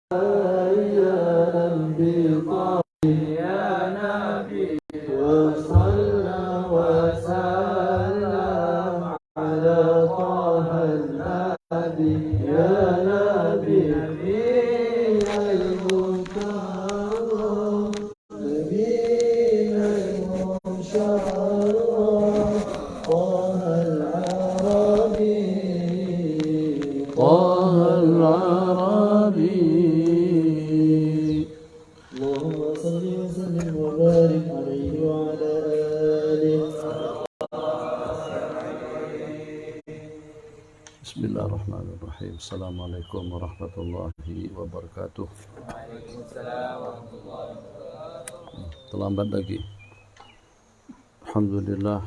يا أنبي يا نبي وصلى وسلم على طه الهادي يا نبي المنتظر نبينا المشرف طه العربي طه العربي اللهم صل وسلم وبارك عليه وعلى آله. بسم الله الرحمن الرحيم. السلام عليكم ورحمة الله وبركاته. Waalaikumsalam warahmatullahi wabarakatuh. Terlambat lagi. Alhamdulillah.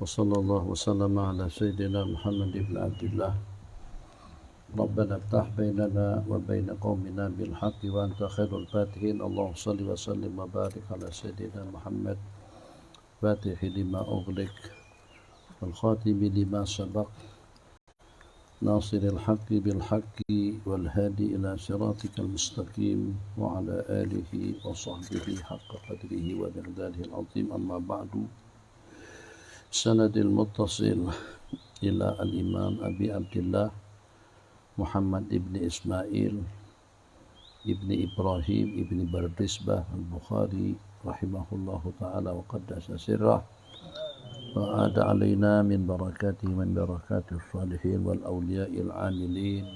Wassallallahu wasallam ala sayyidina Muhammad ibn Abdullah. ربنا افتح بيننا وبين قومنا بالحق وأنت خير الفاتحين اللهم صل وسلم وبارك على سيدنا محمد فاتح لما أغلق والخاتم لما سبق ناصر الحق بالحق والهادي إلى صراطك المستقيم وعلى آله وصحبه حق قدره ومقداره العظيم. أما بعد سند المتصل إلى الإمام أبي عبد الله Muhammad ibni Ismail ibni Ibrahim ibni Bardisbah al-Bukhari rahimahullahu ta'ala wa qaddasa sirrah wa ada alaina min barakatihi min barakatis salihin wal awliya'il amilin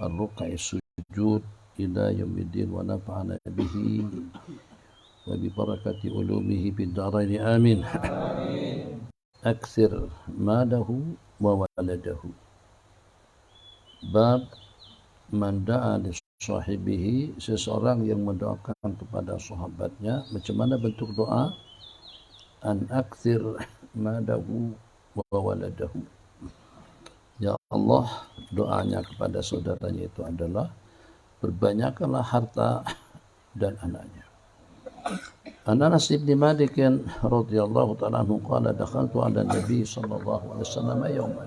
ar-ruq'i sujud ila yaumiddin wa nafa'ana bihi wa bi barakati ulumihi bid darain amin. Aktsir madahu wa waladahu. Bab manda'a li sahibihi, seseorang yang mendoakan kepada sahabatnya. Macam mana bentuk doa? An aktsir madahu wa waladahu. Ya Allah, doanya kepada saudaranya itu adalah perbanyakkanlah harta dan anaknya. Anas bin Malik radhiyallahu ta'ala anhu qala dakhaltu 'ala Nabi sallallahu alaihi wasallam yawman.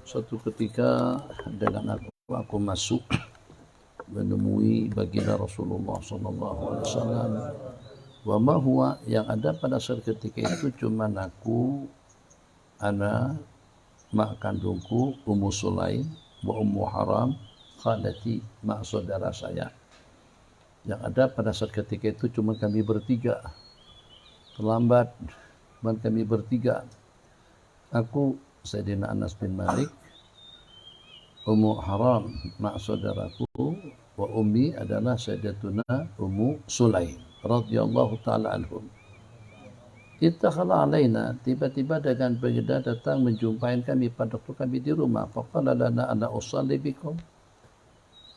Suatu ketika dengan aku masuk menemui baginda Rasulullah sallallahu alaihi wasallam. Wa ma huwa, yang ada pada saat ketika itu cuma aku, ana, mak kandungku Ummu Sulaim, wa Ummu Haram, khalati, mak saudara saya. Yang ada pada saat ketika itu cuma kami bertiga. Terlambat, cuma kami bertiga. Aku Sayyidina Anas bin Malik, Ummu Haram, mak saudaraku, wa ummi adalah Sayyidatuna Ummu Sulaim radhiyallahu ta'ala anhum. Ittakhala alaina, tiba-tiba dengan baginda datang menjumpai kami pada waktu kami di rumah. Faqala lana ana usalli bikum.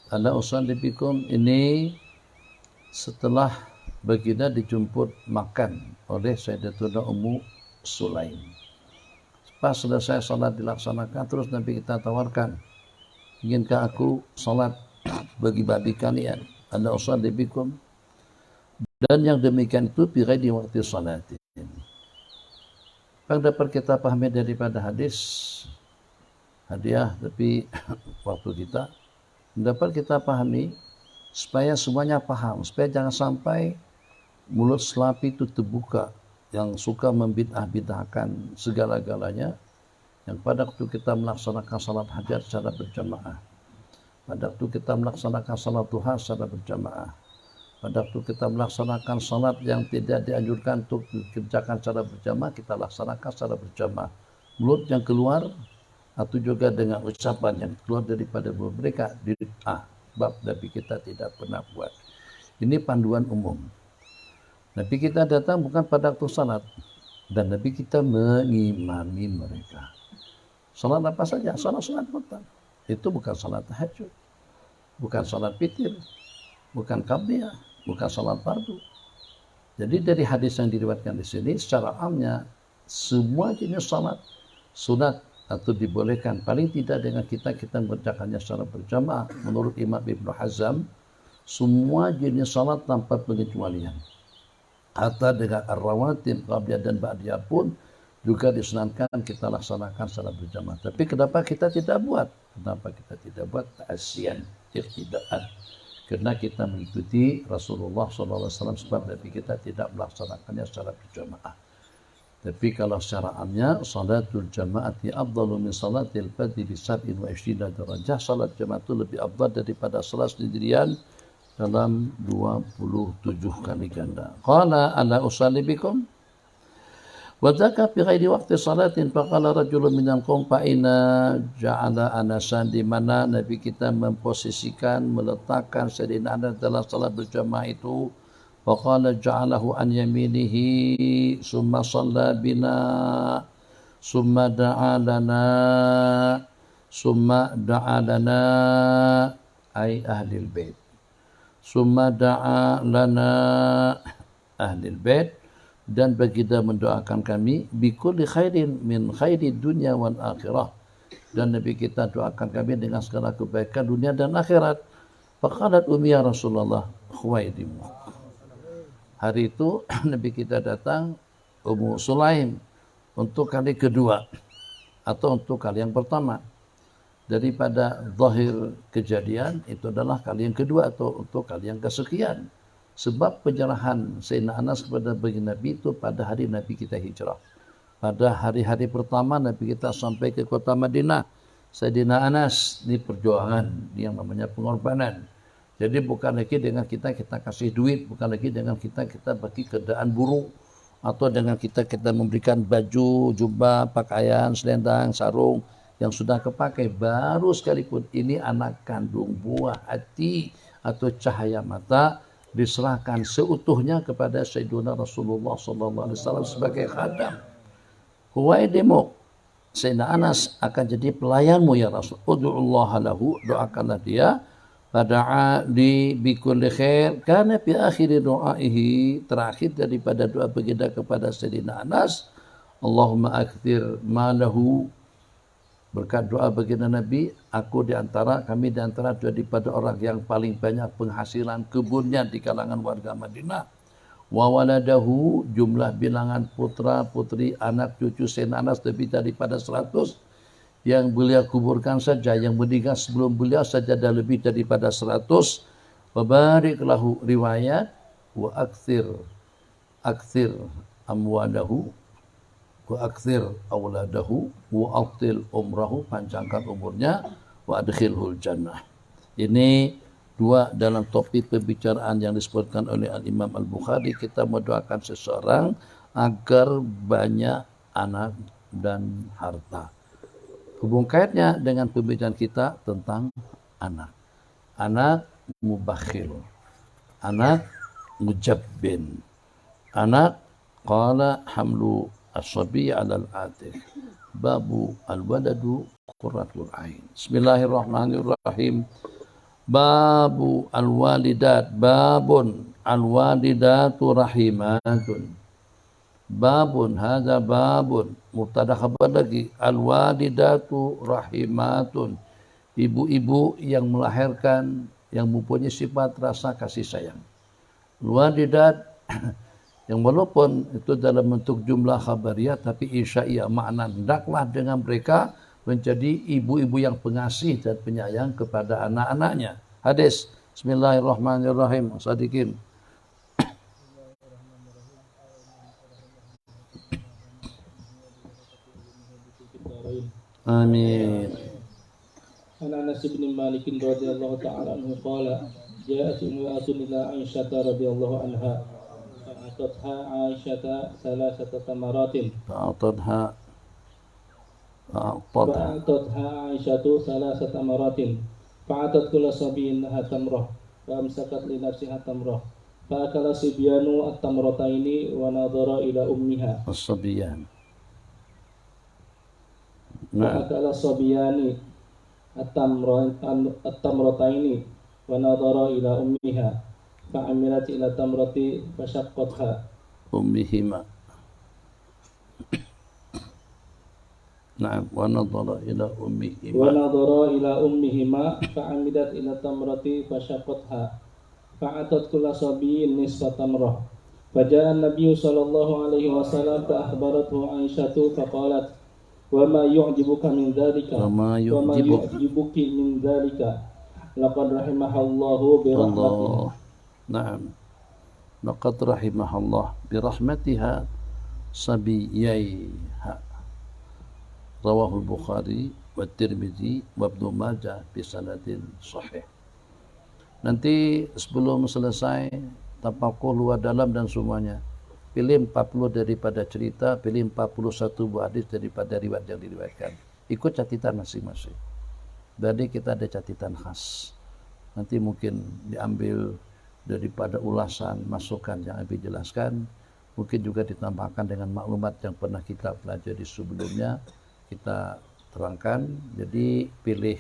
Ana usalli bikum, ini setelah baginda dijemput makan oleh Sayyidatuna Ummu Sulaim. Pas selesai salat dilaksanakan, terus Nabi kita tawarkan, inginkah aku salat bagi kalian? Ana usalli bikum. Dan yang demikian itu bi ghairi waqti salatin. Yang dapat kita pahami daripada hadis hadiah tapi waktu kita dapat kita pahami supaya semuanya paham, supaya jangan sampai mulut selapi itu terbuka yang suka membid'ah-bid'ahkan segala-galanya, yang pada waktu kita melaksanakan salat hajat secara berjamaah, pada waktu kita melaksanakan salat duha secara berjamaah, pada waktu kita melaksanakan salat yang tidak dianjurkan untuk dikerjakan secara berjamaah, kita laksanakan secara berjamaah. Mulut yang keluar atau juga dengan ucapan yang keluar daripada mereka bid'ah, bab Nabi kita tidak pernah buat. Ini panduan umum. Nabi kita datang bukan pada waktu salat, dan Nabi kita mengimami mereka. Salat apa saja? Salat petang. Itu bukan salat tahajud, bukan salat witir, bukan qabliyah, bukan salat fardu. Jadi dari hadis yang diriwayatkan di sini, secara amnya semua jenis salat sunat atau dibolehkan, paling tidak dengan kita mengerjakannya secara berjamaah. Menurut Imam Ibnu Hazm, semua jenis salat tanpa pengecualian. Hatta dengan ar-rawatib, qabliyah dan ba'diyah pun juga disunahkan kita laksanakan secara berjamaah. Tapi kenapa kita tidak buat? Kenapa kita tidak buat? Ta'asyian. iqtidaan. Karena kita mengikuti Rasulullah SAW sebab Nabi kita tidak melaksanakannya secara berjamaah. Tapi kalau syara'annya salatul jama'ati afdalu min salatil fadhi bi 27 darajah. Salat jamaah itu lebih afdal daripada salat sendirian dalam 27 kali ganda. Qala ala usalli bikum wa dzaka fi ghairi waqti salatin faqala rajulun minal qaum fa inna ja'ala anasan, di mana Nabi kita memposisikan meletakkan Sayyidina Anas dalam salat berjamaah itu. Faqala ja'alahu an yaminihi summa shalla bina summa da'a lana ay ahlil bait summa da'a lana ahlil bait, dan baginda mendoakan kami bikulli khairin min khairi dunya wal akhirah, dan Nabi kita doakan kami dengan segala kebaikan dunia dan akhirat. Faqalat ummi ya Rasulullah khuwaidimu. Hari itu Nabi kita datang Ummu Sulaim untuk kali kedua atau untuk kali yang pertama. Daripada zahir kejadian itu adalah kali yang kedua atau untuk kali yang kesekian. Sebab penyerahan Sayyidina Anas kepada baginda Nabi itu pada hari Nabi kita hijrah. Pada hari-hari pertama Nabi kita sampai ke kota Madinah. Sayyidina Anas ini perjuangan yang namanya pengorbanan. Jadi bukan lagi dengan kita kasih duit, bukan lagi dengan kita bagi keadaan buruk, atau dengan kita memberikan baju, jubah, pakaian, selendang, sarung yang sudah kepakai baru sekalipun. Ini anak kandung, buah hati atau cahaya mata diserahkan seutuhnya kepada Sayyidina Rasulullah SAW sebagai khadam. Huwaidimu, Sayyidina Anas akan jadi pelayanmu ya Rasul. Ud'ullaha lahu, doakanlah dia. Fada'a li bikulli khair, karena fi akhir doaihi, terakhir daripada doa baginda kepada Sayyidina Anas, Allahumma akthir malahu, berkat doa baginda Nabi, kami di antara daripada orang yang paling banyak penghasilan kebunnya di kalangan warga Madinah. Wa waladahu, jumlah bilangan putra putri anak cucu Sayyidina Anas lebih daripada 100. Yang beliau kuburkan saja, yang meninggal sebelum beliau saja ada lebih daripada 100. Wa barik lahu, riwayat wa akthir amwadahu wa akthir auladahu wa atil umrahu, panjangkan umurnya, wa adkhilhul jannah. Ini dua dalam topik pembicaraan yang disebutkan oleh Al-Imam Al-Bukhari. Kita mendoakan seseorang agar banyak anak dan harta. Hubung kaitnya dengan pembicaraan kita tentang anak. Anak mubakhil, anak mujabbin, anak qala hamlu as-sabi 'ala al-atiq, babu al-waladu qurratul ain. Bismillahirrahmanirrahim. Babu al-walidat, babun al-walidatu rahimatun. Babun, hadza babun, mubtada khabar lagi. Al-walidatu rahimatun, ibu-ibu yang melahirkan, yang mempunyai sifat rasa kasih sayang. Al-walidat yang walaupun itu dalam bentuk jumlah khabariyah tapi insya'iyah, makna hendaklah dengan mereka menjadi ibu-ibu yang pengasih dan penyayang kepada anak-anaknya. Hadis. Bismillahirrahmanirrahim. Sadiqin. Amin. An Anas bin Malik radhiyallahu ta'ala anhu qala ja'at imra'atun ila Aisyah radhiyallahu anha fa'atatha Aisyah thalathata tamaratin fa'atatha Aisyah thalathata tamaratin fa'atat kulla sabiyin laha tamrah wa amsakat li nafsiha tamrah fa'akala sibyanu at-tamrataini wa nadhara ila ummiha as-sabyan. Fa'akala sabiyani at-tamrataini wa nadhara ila ummiha fa'amilat ila tamrati fashaqqatha ummihima. Na'am, wa nadhara ila ummihima fa'amilat ila tamrati fashaqqatha fa'atat kulla sabiyin nisfa tamrah faja'a an-nabiyyu sallallahu alaihi wasallam fa akhbarathu Aisyatu faqalat wa ma yu'jibuka min dzalika wa ma yu'jibuki min dzalika laqad rahimahallahu bi rahmatihi. Allah. Naam. Laqad rahimahallah bi rahmatiha sabiyaiha. Rawahul Bukhari wa Tirmidzi wa Ibnu Majah bi sanadin sahih. Nanti sebelum selesai tapakur luar dalam dan semuanya, pilih 40 daripada cerita, pilih 41 buah hadis daripada riwayat yang diriwayatkan. Ikut catatan masing-masing. Jadi kita ada catatan khas. Nanti mungkin diambil daripada ulasan, masukan yang Abi jelaskan. Mungkin juga ditambahkan dengan maklumat yang pernah kita pelajari sebelumnya. Kita terangkan. Jadi pilih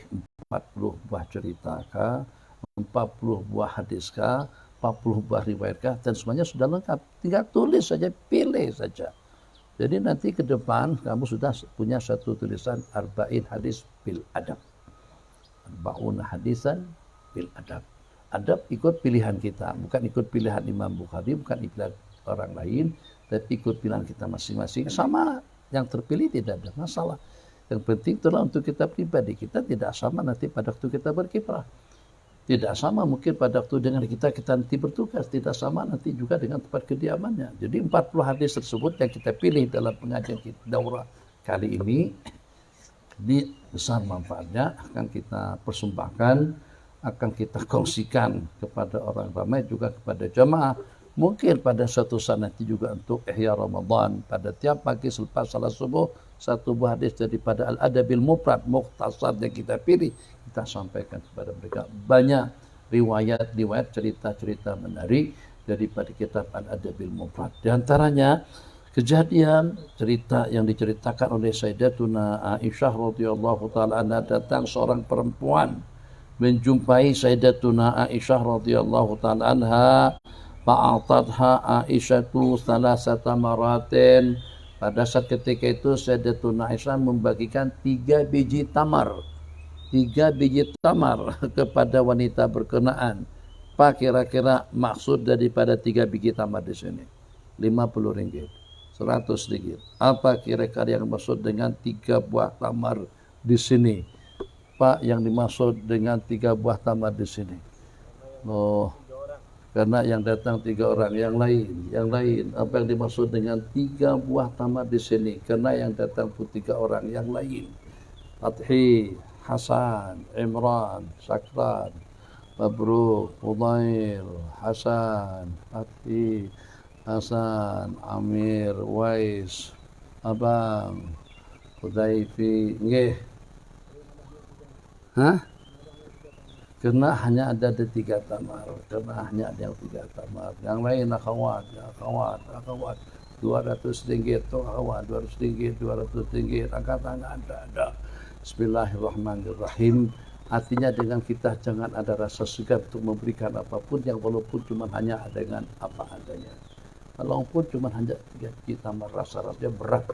40 buah cerita kah, 40 buah hadis kah, 40 buah riwayat kah, dan semuanya sudah lengkap. Tinggal tulis saja, pilih saja. Jadi nanti ke depan kamu sudah punya satu tulisan arba'in hadis bil adab. Arba'un hadisan bil adab. Adab ikut pilihan kita, bukan ikut pilihan Imam Bukhari, bukan pilihan orang lain, tapi ikut pilihan kita masing-masing. Sama yang terpilih tidak ada masalah. Yang penting itulah untuk kita pribadi. Kita tidak sama nanti pada waktu kita berkiprah. Tidak sama mungkin pada waktu dengan kita nanti bertugas. Tidak sama nanti juga dengan tempat kediamannya. Jadi 40 hadis tersebut yang kita pilih dalam pengajian kita daurah kali ini, di besar manfaatnya akan kita persembahkan, akan kita kongsikan kepada orang ramai, juga kepada jamaah. Mungkin pada suatu saat nanti juga untuk Ihya Ramadan, pada tiap pagi selepas salat subuh, satu buah hadis daripada Al-Adabil Mufrad mukhtasar yang kita pilih, kita sampaikan kepada mereka. Banyak riwayat-riwayat, cerita-cerita menarik daripada kitab Al-Adabil Mufrad. Di antaranya kejadian cerita yang diceritakan oleh Sayyidatuna Aisyah radhiyallahu taala anha, datang seorang perempuan menjumpai Sayyidatuna Aisyah radhiyallahu taala anha, fa'atatha Aisyatu salasata maratin. Pada saat ketika itu Sayyidatuna Aisyah membagikan 3 biji tamar. 3 biji tamar kepada wanita berkenaan. Apa kira-kira maksud daripada 3 biji tamar di sini? 50 ringgit, 100 ringgit. Apa kira-kira yang maksud dengan 3 buah tamar di sini? Apa yang dimaksud dengan 3 buah tamar di sini? Oh, karena yang datang 3 orang, yang lain. Apa yang dimaksud dengan 3 buah tamar di sini? Karena yang datang pun 3 orang, yang lain. Fathi, Hasan, Imran, Sakran, Mabruk, Fudail, Hasan, Fathi, Hasan, Amir, Wais, Abang, Hudaifi, nggih. Hah? Karena hanya ada 3 tamar, karena hanya ada 3 tamar. Yang lain akhwat, 200 ringgit, akhwat, 200 ringgit, 200 ringgit, angkat tangan, ada. Bismillahirrahmanirrahim. Artinya dengan kita jangan ada rasa segan untuk memberikan apapun yang walaupun cuma hanya dengan apa adanya. Walaupun cuma hanya 3 biji tamar, rasa-rasanya berat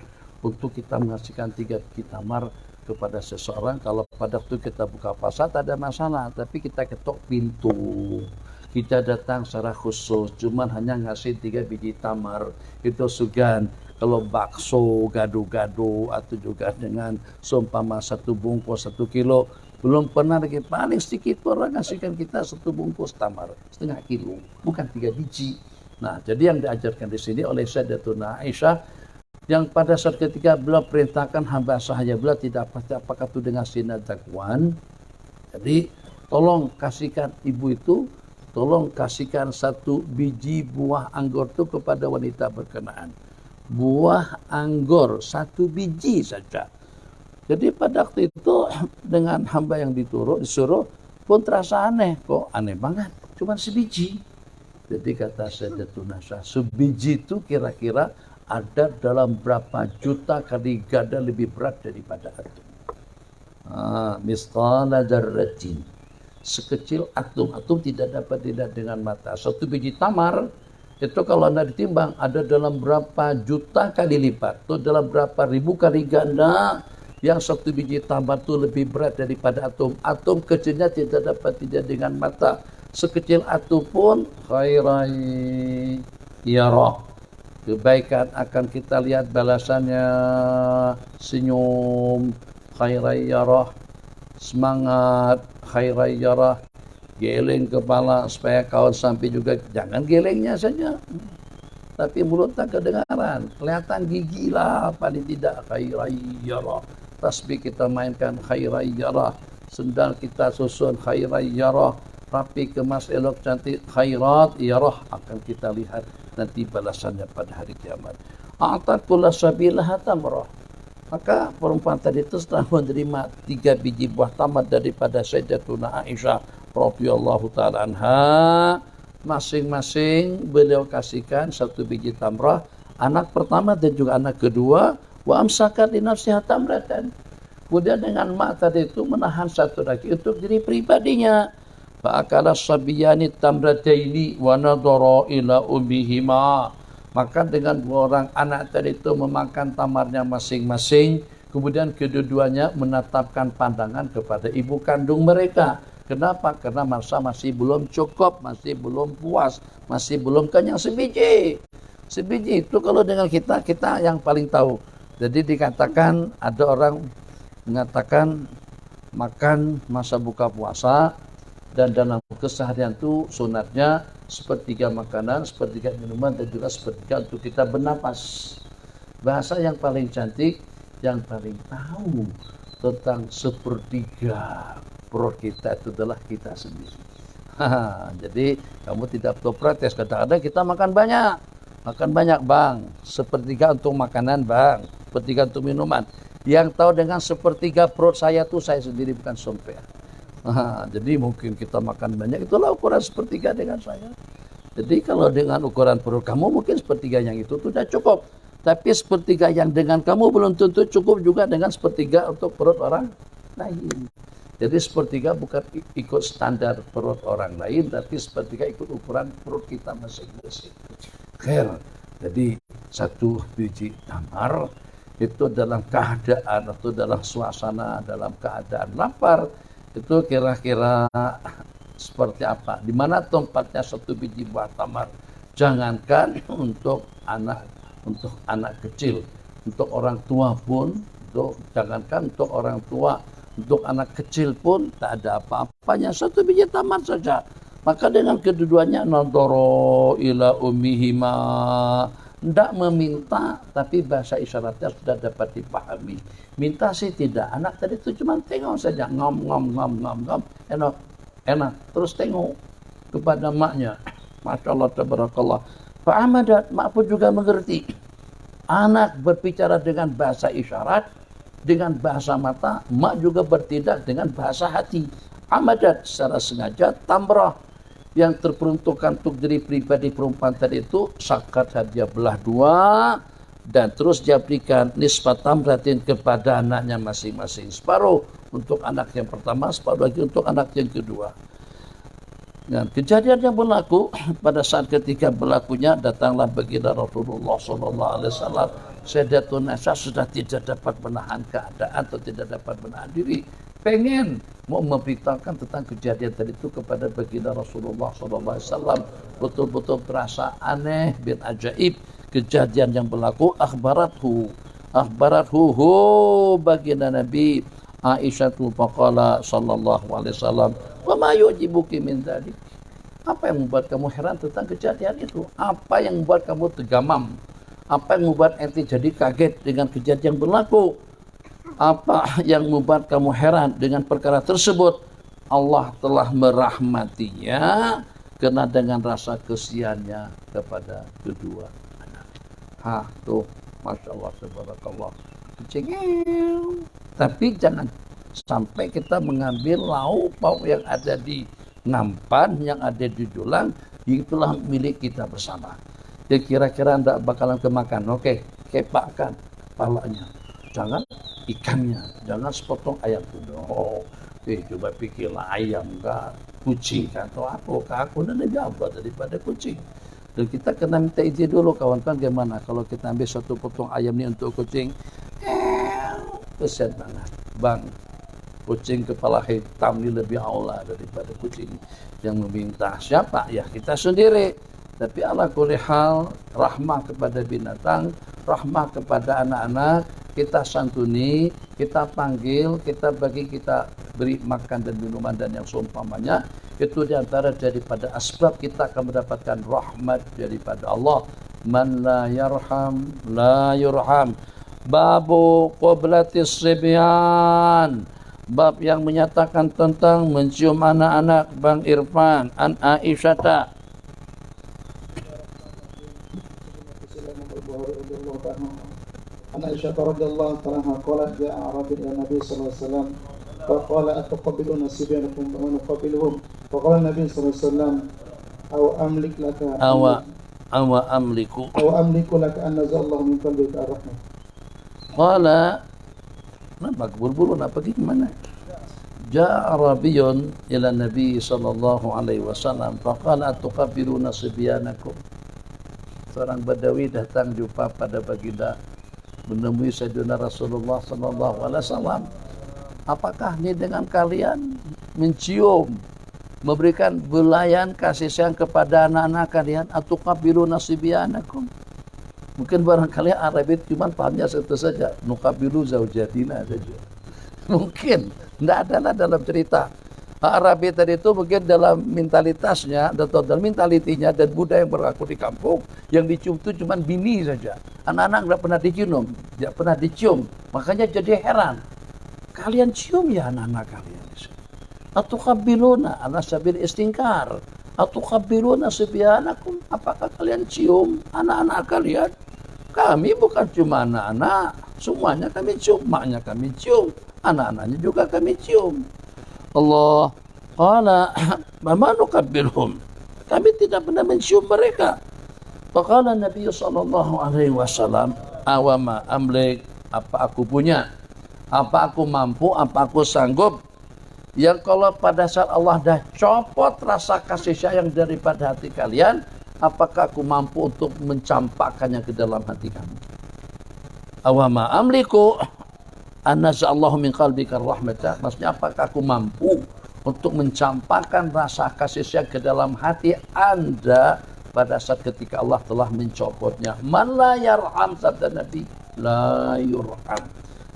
untuk kita mengasihkan 3 biji tamar kepada seseorang. Kalau pada waktu kita buka pasar tak ada masalah, tapi kita ketok pintu, kita datang secara khusus, cuman hanya ngasih 3 biji tamar, itu sugan. Kalau bakso gado-gado atau juga dengan seumpama 1 bungkus 1 kilo, belum pernah lagi, paling sedikit orang ngasihkan kita 1 bungkus tamar setengah kilo, bukan 3 biji. Nah, jadi yang diajarkan di sini oleh Sayyidatuna Aisyah, yang pada saat ketika beliau perintahkan hamba sahaya, beliau tidak pasti apakah itu dengan sinar dakwan. Jadi tolong kasihkan ibu itu, tolong kasihkan 1 biji buah anggur itu kepada wanita berkenaan. Buah anggur 1 biji saja. Jadi pada waktu itu dengan hamba yang disuruh pun terasa aneh, kok aneh banget, cuma sebiji. Jadi kata Sayyidatuna Aisyah, sebiji itu kira-kira ada dalam berapa juta kali ganda lebih berat daripada atom. Misqala dzarratin, sekecil atom. Atom tidak dapat dilihat dengan mata. 1 biji tamar itu kalau Anda ditimbang ada dalam berapa juta kali lipat, atau dalam berapa ribu kali ganda yang 1 biji tamar itu lebih berat daripada atom. Atom kecilnya tidak dapat dilihat dengan mata. Sekecil atom pun khairai yarah, kebaikan akan kita lihat balasannya, senyum, khairai yarah, semangat, khairai yarah, geleng kepala supaya kawan sampai juga, jangan gelengnya saja, tapi mulut tak kedengaran, kelihatan gigi lah paling tidak. Khairayyarah, tasbih kita mainkan khairayyarah, sendal kita susun khairayyarah, rapi kemas elok cantik khairat yarah, akan kita lihat nanti balasannya pada hari kiamat. A'taqullah sabilah tamrah, maka perempuan tadi itu setelah menerima 3 biji buah tamat daripada Sayyidatuna Aisyah radhiyallahu taala anha, masing-masing beliau kasihkan 1 biji tamrah, anak pertama dan juga anak kedua. Wa amsakat li nafsiha tamratan, kemudian dengan mak tadi itu menahan 1 lagi untuk diri pribadinya. Fa akala sabiyani tamrataini wa nadara ila ummihima, maka dengan 2 orang anak tadi itu memakan tamarnya masing-masing, kemudian kedua-duanya menatapkan pandangan kepada ibu kandung mereka. Kenapa? Karena masa masih belum cukup, masih belum puas, masih belum kenyang sebiji. Sebiji itu kalau dengan kita yang paling tahu. Jadi dikatakan, ada orang mengatakan makan masa buka puasa, dan dalam keseharian itu sunatnya 1/3 makanan, 1/3 minuman, dan juga 1/3 untuk kita bernapas. Bahasa yang paling cantik, yang paling tahu tentang 1/3 perut kita itu adalah kita sendiri. Jadi kamu tidak perlu protes. Kadang-kadang kita makan banyak bang, 1/3 untuk makanan bang, 1/3 untuk minuman. Yang tahu dengan 1/3 perut saya itu saya sendiri, bukan sompean. Jadi mungkin kita makan banyak, itulah ukuran 1/3 dengan saya. Jadi kalau dengan ukuran perut kamu mungkin 1/3 yang itu sudah cukup. Tapi 1/3 yang dengan kamu belum tentu cukup juga dengan 1/3 untuk perut orang lain. Jadi 1/3 bukan ikut standar perut orang lain, tapi 1/3 ikut ukuran perut kita masing-masing. Khair. Jadi 1 biji tamar itu dalam keadaan atau dalam suasana, dalam keadaan lapar, itu kira-kira seperti apa? Di mana tempatnya 1 biji buah tamar? Jangankan untuk anak kecil, untuk orang tua pun, jangankan untuk orang tua, untuk anak kecil pun tak ada apa-apanya, 1 biji tamar saja. Maka dengan kedua-duanya nadoro ila ummihima, tidak meminta, tapi bahasa isyaratnya sudah dapat dipahami. Minta sih tidak, anak tadi itu cuma tengok saja, ngom, enak, terus tengok kepada maknya. Masya Allah, tabarakallah. Fa'amadat, mak pun juga mengerti. Anak berbicara dengan bahasa isyarat, dengan bahasa mata, mak juga bertindak dengan bahasa hati. Amadat, secara sengaja, tamrah yang terperuntukkan untuk diri pribadi perempuan tadi itu, sakat hadiah belah 2, dan terus dia berikan nisbat tamratin kepada anaknya masing-masing. Separuh untuk anak yang pertama, separuh lagi untuk anak yang kedua. Dan kejadian yang berlaku pada saat ketika berlakunya, datanglah baginda Rasulullah SAW. Sayyidatuna Aisyah sudah tidak dapat menahan keadaan atau tidak dapat menahan diri, pengen mau memberitakan tentang kejadian tadi itu kepada baginda Rasulullah SAW. Betul-betul terasa aneh bin ajaib kejadian yang berlaku. Akhbarathu baginda Nabi Aisyah faqala sallallahu alaihi wasallam, wa ma yujibuki min dzalik, apa yang membuat kamu heran tentang kejadian itu? Apa yang membuat kamu tergamam? Apa yang membuat ente jadi kaget dengan kejadian yang berlaku? Apa yang membuat kamu heran dengan perkara tersebut? Allah telah merahmatinya karena dengan rasa kesiannya kepada kedua anak. Tuh, Masya Allah, subhanakallah. Tapi jangan sampai kita mengambil lauk pauk yang ada di nampan, yang ada di dulang, itulah milik kita bersama. Dia kira-kira tidak bakalan kemakan. Oke, kepakkan kepalanya. Jangan ikannya, jangan sepotong ayam itu. Coba pikirlah, ayam kah, kucing kah, atau apa? Aku dan lebih apa daripada kucing. Dan kita kena minta izin dulu, kawan-kawan, gimana kalau kita ambil 1 potong ayam ini untuk kucing? Kesian banget, bang. Kucing kepala hitam ini lebih aula daripada kucing yang meminta. Siapa? Ya kita sendiri. Tapi ala kulli hal, rahmah kepada binatang, rahmah kepada anak-anak, kita santuni, kita panggil, kita bagi, kita beri makan dan minuman dan yang seumpamanya. Itu diantara daripada asbab kita akan mendapatkan rahmat daripada Allah. Man la yarham la yurham. Babu qiblatis sibyan. Bab yang menyatakan tentang mencium anak-anak. Bang Irfan an Aisyah. عن عائشة رضي الله عنها قالت جاء أعرابي إلى النبي صلى الله عليه وسلم فقال أتقبلون صبيانكم كما نقبلهم فقال النبي صلى الله عليه وسلم أو أملك لك أن نزل الله من قلبك الرحمة. قال kenapa buru-buru nak pergi ke mana? Ja'a Arabiyun ila Nabi sallallahu alaihi wasallam faqala atuqabbiluna sibyanakum. Seorang Badawi datang jumpa pada baginda, menemui Sayyidina Rasulullah sallallahu alaihi wasallam. Apakah ini dengan kalian mencium, memberikan belayan kasih sayang kepada anak-anak kalian? Atuqabbiluna sibyanakum. Mungkin barangkali Arab itu cuma pahamnya satu saja, nuqabbilu zaujatina saja. Mungkin tidak adalah dalam cerita. Arabi tadi itu mungkin dalam mentalitasnya atau dalam mentalitinya dan budaya yang berlaku di kampung, yang dicium itu cuma bini saja. Anak-anak tidak pernah dicium, tidak pernah dicium. Makanya jadi heran. Kalian cium ya anak-anak kalian. Atuqabbiluna ala sabil istingkar. Atuqabbiluna sibyanakum. Apakah kalian cium anak-anak kalian? Kami bukan cuma anak-anak, semuanya kami cium. Maknya kami cium, anak-anaknya juga kami cium. Allah qala ma nukabbilhum. Kami tidak pernah mencium mereka. Faqala Nabi sallallahu alaihi wasallam, awama amlik, apa aku punya, apa aku mampu, apa aku sanggup, yang kalau pada saat Allah dah copot rasa kasih sayang daripada hati kalian, apakah aku mampu untuk mencampakkannya ke dalam hati kamu? Awama amliku anazallahu min qalbika rahmatah. Maksudnya apakah aku mampu untuk mencampakkan rasa kasih sayang ke dalam hati Anda pada saat ketika Allah telah mencopotnya. Man la yarham, sabda Nabi, la yurham.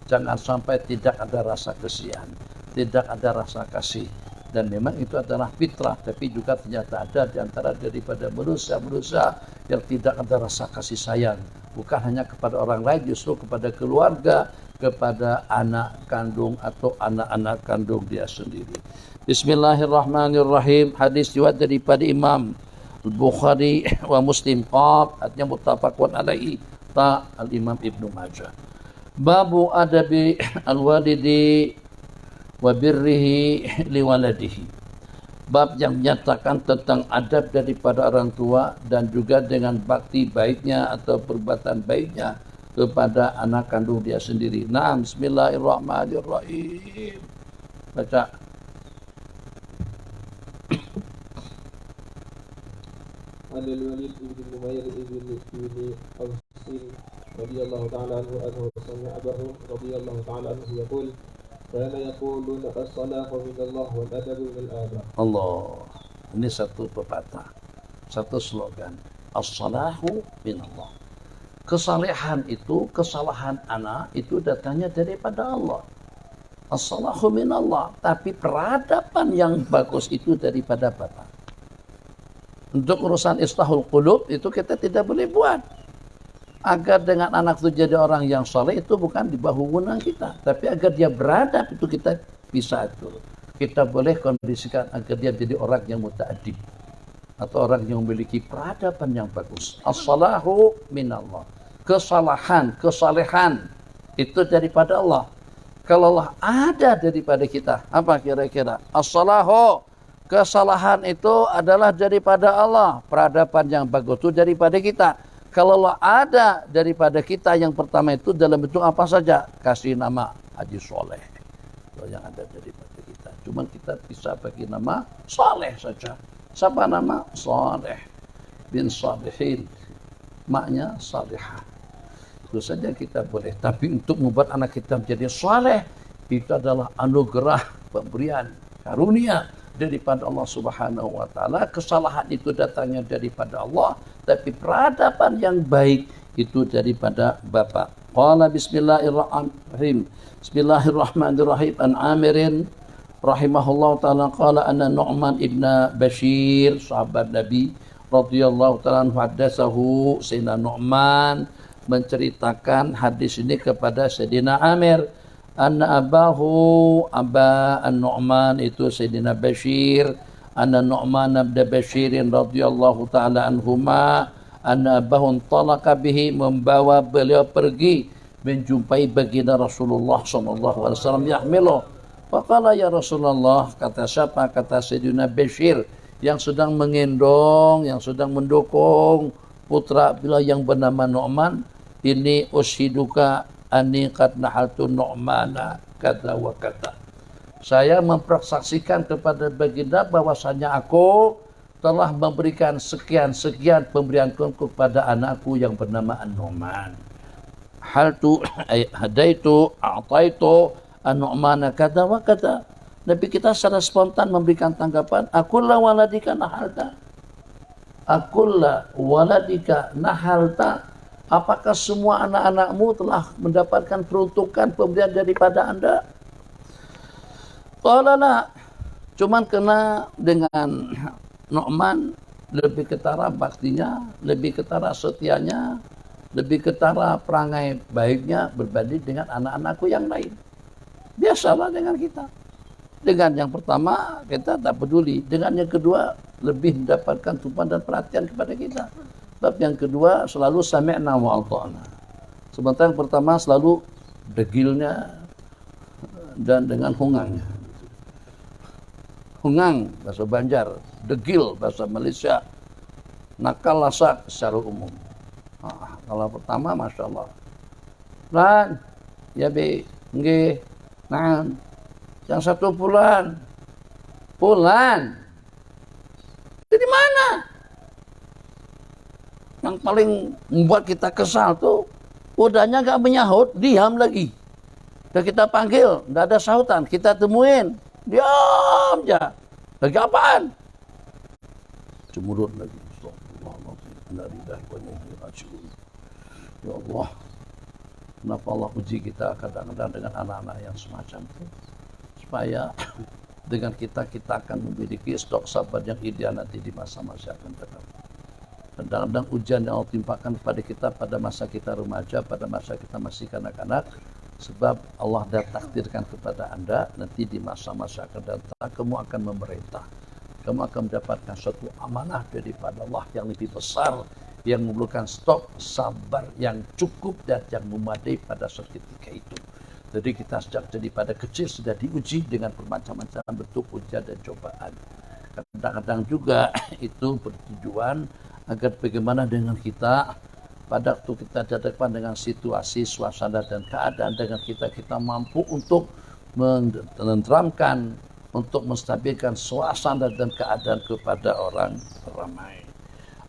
Jangan sampai tidak ada rasa kasihan, tidak ada rasa kasih. Dan memang itu adalah fitrah, tapi juga ternyata ada di antara daripada manusia-manusia yang tidak ada rasa kasih sayang. Bukan hanya kepada orang lain, justru kepada keluarga, kepada anak kandung atau anak-anak kandung dia sendiri. Bismillahirrahmanirrahim. Hadis riwayat daripada Imam Bukhari wa Muslim, qab, artinya muttafaqun alaihi, ta al-Imam Ibnu Majah. Babu adabi al-walidi wa birrihi liwaladihi. Bab yang menyatakan tentang adab daripada orang tua dan juga dengan bakti baiknya atau perbuatan baiknya kepada anak kandung dia sendiri. Naam, bismillahirrahmanirrahim. Baca. Al-Walid ibn Umayyah ibn Al-Sin radhiyallahu ta'ala anhu sami'a Abahu radhiyallahu ta'ala anhu yaqul kana yaquluna as-salahu min Allah wal adabu min al-aba. Allah. Ini satu pepatah, satu slogan. As-salahu min Allah. Kesalehan itu, kesalahan anak itu datangnya daripada Allah. As-salahu min Allah. Tapi peradaban yang bagus itu daripada Bapak. Untuk urusan islahul qulub itu kita tidak boleh buat. Agar dengan anak itu jadi orang yang saleh itu bukan di bahu wewenang kita. Tapi agar dia beradab itu kita bisa atur. Kita boleh kondisikan agar dia jadi orang yang muta'adib. Atau orang yang memiliki peradaban yang bagus. As-salahu minallah. Kesalahan, kesalehan itu daripada Allah. Kalau Allah ada daripada kita, apa kira-kira? As-salahu, kesalahan itu adalah daripada Allah. Peradaban yang bagus itu daripada kita. Kalau Allah ada daripada kita, yang pertama itu dalam bentuk apa saja? Kasih nama Haji Soleh. Itu yang ada daripada kita. Cuma kita bisa bagi nama Soleh saja. Siapa nama? Soleh bin Salihin. Maknya salihah. Itu saja kita boleh. Tapi untuk membuat anak kita menjadi saleh, itu adalah anugerah, pemberian, karunia daripada Allah Subhanahu wa taala. Kesalahan itu datangnya daripada Allah, tapi peradaban yang baik itu daripada Bapa. Qala bismillahirrahmanirrahim. Bismillahirrahmanirrahim. An Amirin rahimahullah ta'ala qala anna Nu'man ibn Bashir sahabat Nabi radhiyallahu ta'ala haddatsahu Sayyidina Nu'man menceritakan hadis ini kepada Sayyidina Amir anna abahu aba an-Nu'man itu Sayyidina Bashir anna Nu'man ibn Bashir radhiyallahu ta'ala anhuma anna abahu talaqa bihi membawa beliau pergi menjumpai baginda Rasulullah sallallahu alaihi wasallam yahmilu. Faqala ya Rasulullah, kata siapa? Kata Sayyidina Bashir yang sedang menggendong, yang sedang mendukung putra beliau yang bernama Nu'man, ini ushiduka anni qad nahaltu Nu'mana kata wa kata. Saya mempersaksikan kepada baginda bahwasanya aku telah memberikan sekian-sekian pemberianku kepada anakku yang bernama An-Nu'man. Haltu hadaitu a'taitu An-Nu'mana kata wa kata. Nabi kita secara spontan memberikan tanggapan, akulla waladika nahalta. Akulla waladika nahalta. Apakah semua anak-anakmu telah mendapatkan peruntukan pemberian daripada Anda? Qala la. Cuman kena dengan Nu'man lebih ketara baktinya, lebih ketara setianya, lebih ketara perangai baiknya berbanding dengan anak-anakku yang lain. Biasalah dengan kita. Dengan yang pertama kita tak peduli, dengan yang kedua lebih mendapatkan tumpuan dan perhatian kepada kita. Sebab yang kedua selalu sami'na wa ata'na. Sementara yang pertama selalu degilnya dan dengan hungangnya. Hungang bahasa Banjar, degil bahasa Malaysia, nakal lasak secara umum. Nah, kalau pertama Masya Allah, lan ya be nggih nah yang satu pulan jadi mana yang paling membuat kita kesal tuh udahnya gak menyahut, diam lagi. Dan kita panggil, gak ada sahutan, kita temuin, diam aja. Lagi apaan? Cemurut lagi. Ya Allah, kenapa Allah uji kita kadang-kadang dengan anak-anak yang semacam itu, supaya dengan kita akan memiliki stok sabar yang ideal nanti di masa-masa akan datang. Kadang-kadang ujian yang Allah timpakan kepada kita pada masa kita remaja, pada masa kita masih kanak-kanak, sebab Allah dah takdirkan kepada Anda nanti di masa-masa akan datang kamu akan memerintah, kamu akan mendapatkan suatu amanah daripada Allah yang lebih besar, yang memerlukan stok sabar yang cukup dan yang memadai pada seketika itu. Jadi kita sejak daripada kecil sudah diuji dengan bermacam-macam bentuk ujian dan cobaan. Kadang-kadang juga itu bertujuan agar bagaimana dengan kita pada waktu kita dihadapkan dengan situasi, suasana dan keadaan dengan kita mampu untuk menenteramkan, untuk menstabilkan suasana dan keadaan kepada orang ramai.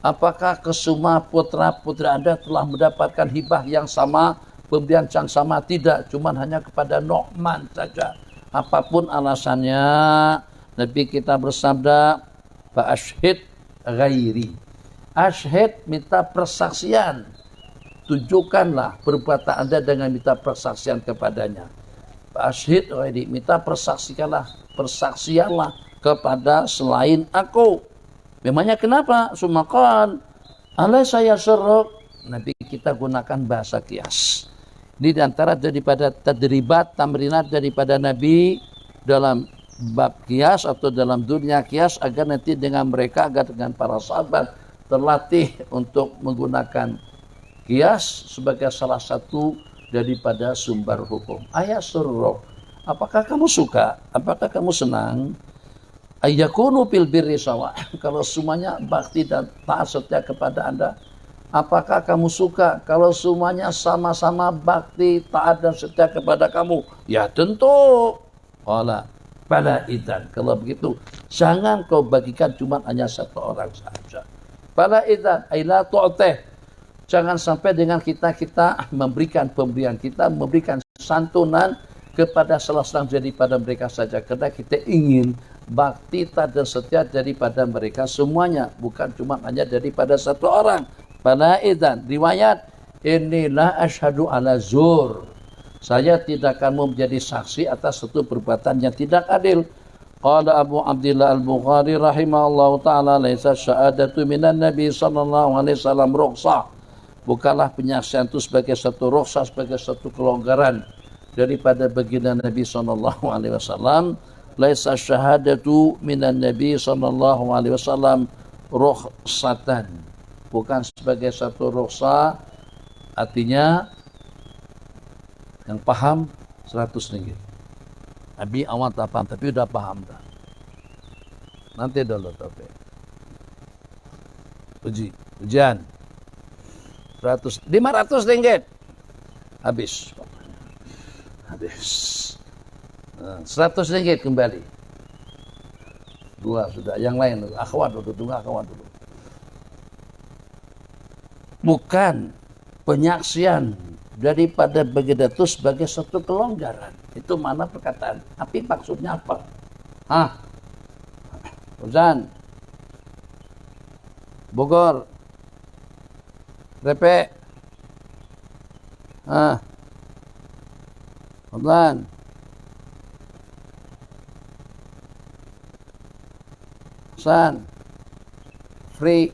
Apakah kesemua putra-putri Anda telah mendapatkan hibah yang sama, pemberian yang sama? Tidak, cuma hanya kepada Nu'man saja. Apapun alasannya, Nabi kita bersabda, fa'ashhid ghairi. Ashhid, minta persaksian. Tunjukkanlah perbuatan Anda dengan minta persaksian kepadanya. Ashhid ghairi, minta persaksianlah kepada selain aku. Memangnya kenapa? Sumakon, alai saya serok. Nabi kita gunakan bahasa kias. Ini diantara daripada tadribat, tamrinat daripada Nabi dalam bab kias atau dalam dunia kias, agar nanti dengan mereka, agar dengan para sahabat terlatih untuk menggunakan kias sebagai salah satu daripada sumber hukum. Ayat surrok. Apakah kamu suka? Apakah kamu senang? Ayyakunu fil birri sawa. Kalau semuanya bakti dan taat setia kepada Anda, apakah kamu suka kalau semuanya sama-sama bakti, taat dan setia kepada kamu? Ya tentu. Wala pada idan. Kalau begitu, jangan kau bagikan cuma hanya satu orang saja. Pada idan, ila tu'teh. Jangan sampai dengan kita memberikan pemberian kita, memberikan santunan kepada salah seorang daripada mereka saja, karena kita ingin bakti dan setia daripada mereka semuanya, bukan cuma hanya daripada satu orang. Pada idan, riwayat, inilah asyhadu ala zur. Saya tidak akan menjadi saksi atas satu perbuatan yang tidak adil. Qala Abu Abdillah Al-Bukhari rahimahullahu ta'ala laisa syahadatu minan Nabi sallallahu alaihi wasallam rukhsah. Bukanlah penyaksian itu sebagai satu rukhsah, sebagai satu kelonggaran daripada baginda Nabi sallallahu alaihi wasallam. Laisa syahadatu minan Nabi sallallahu alaihi wasallam rukhsatan. Bukan sebagai satu rukhsah, artinya yang paham 100 ringgit. Abi awal tak paham, tapi udah paham dah. Nanti dulu tapi. Ujian. 500 ringgit. Habis. 100 ringgit kembali. 2 sudah. Yang lain akhwat dulu, tunggu akhwat dulu. Bukan penyaksian daripada baginda itu sebagai satu kelonggaran. Itu mana perkataan. Tapi maksudnya apa? Uzan, Bogor, Repe, Uzan, San, Free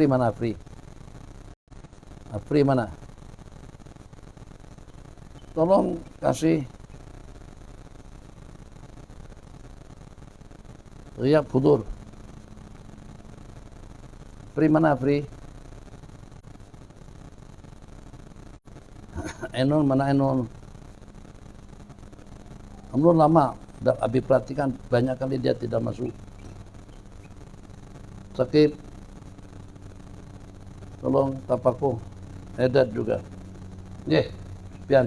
mana Free? Free mana? Tolong kasih Riyab Hudur. Free mana Free? Enol mana Enol? Belum lama. Abi perhatikan banyak kali dia tidak masuk. Sakit. Tolong tapaku. Edat juga. Pian.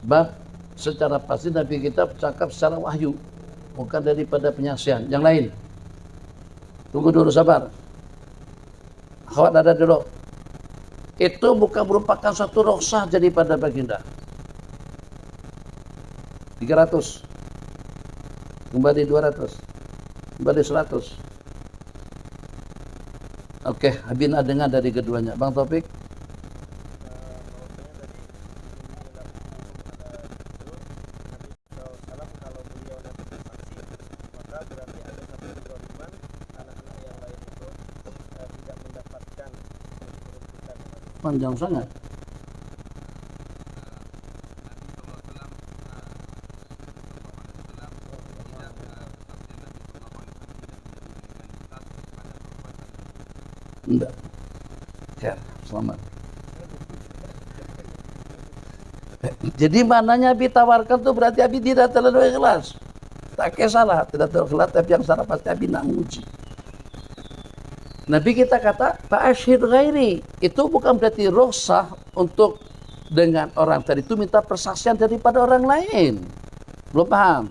Sebab secara pasti Nabi kita bercakap secara wahyu, bukan daripada penyaksian. Yang lain, tunggu dulu, sabar. Akhwat ada dulu. Itu bukan merupakan satu rukhsah daripada baginda. 300, kembali 200, kembali 100. Oke, Habina dengar dari keduanya. Bang Taufik. Panjang sangat. Enggak. Ya, selamat. Jadi mananya Abi tawarkan tuh berarti Abi tidak terlalu ikhlas. Tak salah, tidak terlalu ikhlas, tapi yang salah pasti Abi nak menguji. Nabi kita kata, fa'ashhid ghairi. Itu bukan berarti rukhsah untuk dengan orang tadi itu minta persaksian daripada orang lain. Belum paham?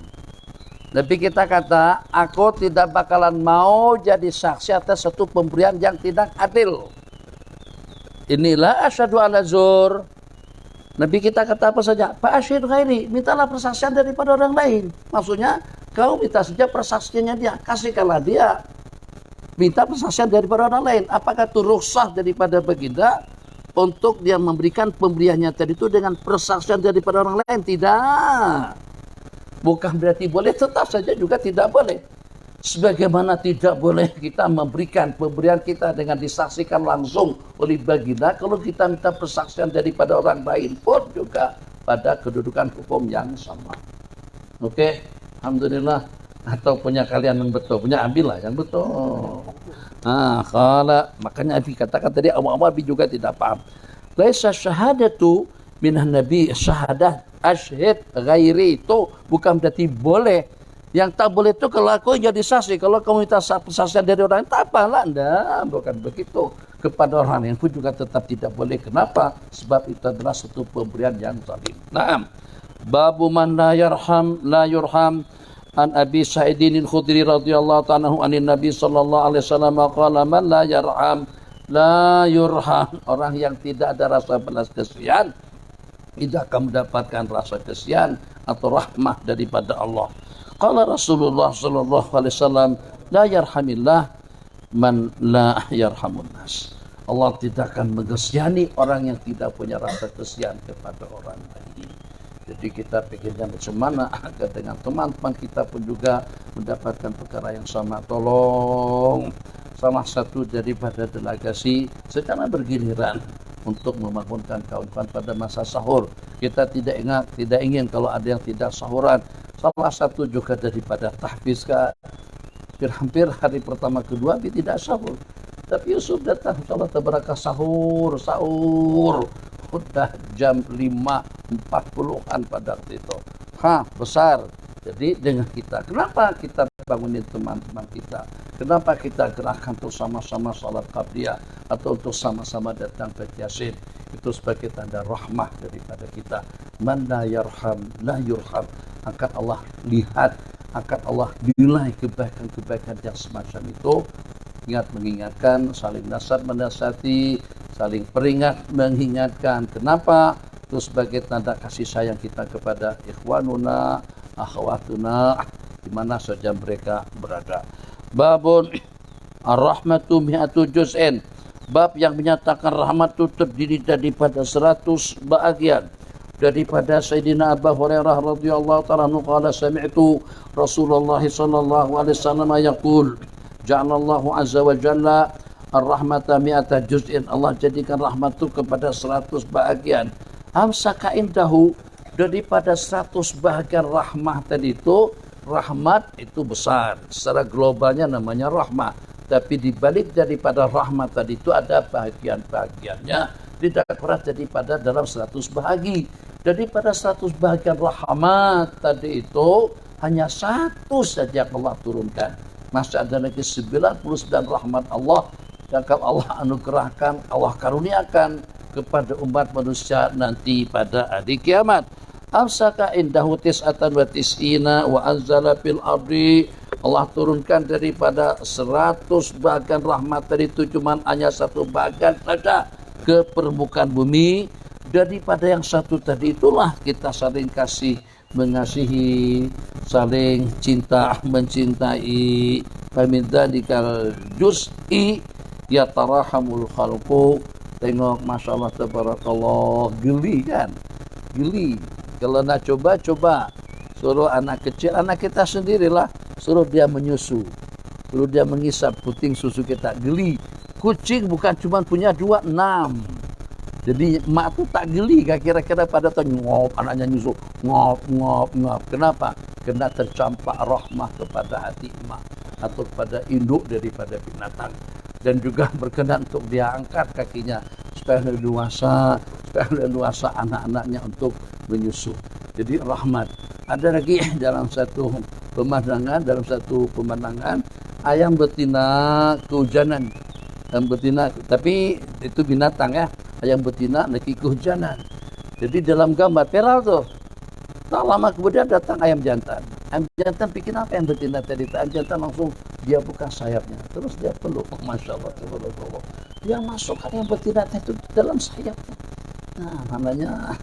Nabi kita kata, aku tidak bakalan mau jadi saksi atas satu pemberian yang tidak adil. Inilah asyhadu ala zur. Nabi kita kata apa saja? Fa'ashhid ghairi. Mintalah persaksian daripada orang lain. Maksudnya, kau minta saja persaksiannya dia. Kasihkanlah dia. Minta persaksian daripada orang lain. Apakah itu rukhsah daripada baginda untuk dia memberikan pemberiannya tadi itu dengan persaksian daripada orang lain? Tidak. Bukan berarti boleh, tetap saja juga tidak boleh. Sebagaimana tidak boleh kita memberikan pemberian kita dengan disaksikan langsung oleh baginda, kalau kita minta persaksian daripada orang lain pun juga pada kedudukan hukum yang sama. Oke, alhamdulillah. Atau punya kalian yang betul, punya ambillah yang betul. Kalau makanya Abi katakan tadi awal-awal Abi juga tidak paham. Laisa syahadatu minan Nabi, syahadat asyhad ghairi itu bukan berarti boleh. Yang tak boleh itu kalau aku jadi saksi, kalau kamu minta persaksian dari orang lain, tak apalah, enggak, bukan begitu. Kepada orang lain pun juga tetap tidak boleh. Kenapa? Sebab itu adalah satu pemberian yang zalim. Naam. Babu man la yurham. An Abi Sa'idin Al-Khudri radhiyallahu ta'ala anhu anin Nabi sallallahu alaihi wasallam qala man la yarham la yurham. Orang yang tidak ada rasa belas kasihan tidak akan mendapatkan rasa kasihan atau rahmah daripada Allah. Qala Rasulullah sallallahu alaihi wasallam la yarhamillah man la yarhamun nas. Allah tidak akan mengesihani orang yang tidak punya rasa kesian kepada orang lain. Jadi kita pikirkan bagaimana agar dengan teman-teman kita pun juga mendapatkan perkara yang sama. Tolong salah satu daripada delegasi secara bergiliran untuk membangunkan kawan-kawan pada masa sahur. Kita tidak ingin kalau ada yang tidak sahuran. Salah satu juga daripada tahfiz, hampir hari pertama kedua dia tidak sahur. Tapi Yusuf datang, insyaAllah tabaraka sahur. Udah jam 5.40-an pada waktu itu. Besar. Jadi dengan kita, kenapa kita bangunin teman-teman kita? Kenapa kita gerakkan untuk sama-sama salat qabliyah atau untuk sama-sama datang ke Yasin? Itu sebagai tanda rahmah daripada kita. Man la yarham la yurham. Akan Allah lihat, akan Allah nilai kebaikan-kebaikan yang semacam itu. Ingat mengingatkan, saling nasihat menasihati, saling peringat mengingatkan. Kenapa? Itu sebagai tanda kasih sayang kita kepada ikhwanuna, akhwatuna, di mana saja mereka berada. Babun ar-rahmatu mi'atu juz'in. Bab yang menyatakan rahmat itu terdiri daripada 100 bahagian. Daripada Sayyidina Abu Hurairah radhiyallahu ta'ala anhu qala sami'tu Rasulullah sallallahu alaihi wasallam yaqul ja'alallahu azza wa jalla ar-rahmata mi'ata juz'in. Allah jadikan rahmat itu kepada 100 bahagian. Amsaka indahu, daripada 100 bahagian rahmat tadi itu, rahmat itu besar. Secara globalnya namanya rahmat. Tapi dibalik daripada rahmat tadi itu ada bahagian-bahagiannya. Tidak kurang daripada dalam 100 bahagi. Daripada 100 bahagian rahmat tadi itu, hanya 1 saja Allah turunkan. Masih ada lagi 99 rahmat Allah yang akan Allah anugerahkan, Allah karuniakan kepada umat manusia nanti pada hari kiamat. Amsaka indahu tis'atan wa tis'ina wa anzala fil ardi. Allah turunkan daripada 100 bahagian rahmat tadi itu cuma hanya 1 bahagian saja ke permukaan bumi. Daripada yang 1 tadi itulah kita saling kasih mengasihi, saling cinta mencintai. Faminta dikal juz'i yatarahamul khalqu. Tengok Masya Allah tabarakallah, geli kan, geli. Kalau nak coba suruh anak kecil, anak kita sendirilah, suruh dia menyusu, suruh dia mengisap puting susu kita, geli. Kucing bukan cuma punya 2, 6. Jadi mak tu tak geli kira-kira pada tu ngop anaknya nyusu, ngop. Kenapa? Kena tercampak rahmah kepada hati mak atau kepada induk daripada binatang. Dan juga berkenan untuk dia angkat kakinya supaya leluasa anak-anaknya untuk menyusu. Jadi rahmat. Ada lagi dalam satu pemandangan ayam betina kehujanan. Ayam betina, tapi itu binatang ya. Ayam betina lagi kehujanan. Jadi dalam gambar viral tuh. Tak lama kemudian datang ayam jantan. Ayam jantan bikin apa yang betina tadi? Ayam jantan langsung dia buka sayapnya. Terus dia peluk. Oh, Masya Allah. Dia masukkan ayam betina itu dalam sayapnya. Nah, namanya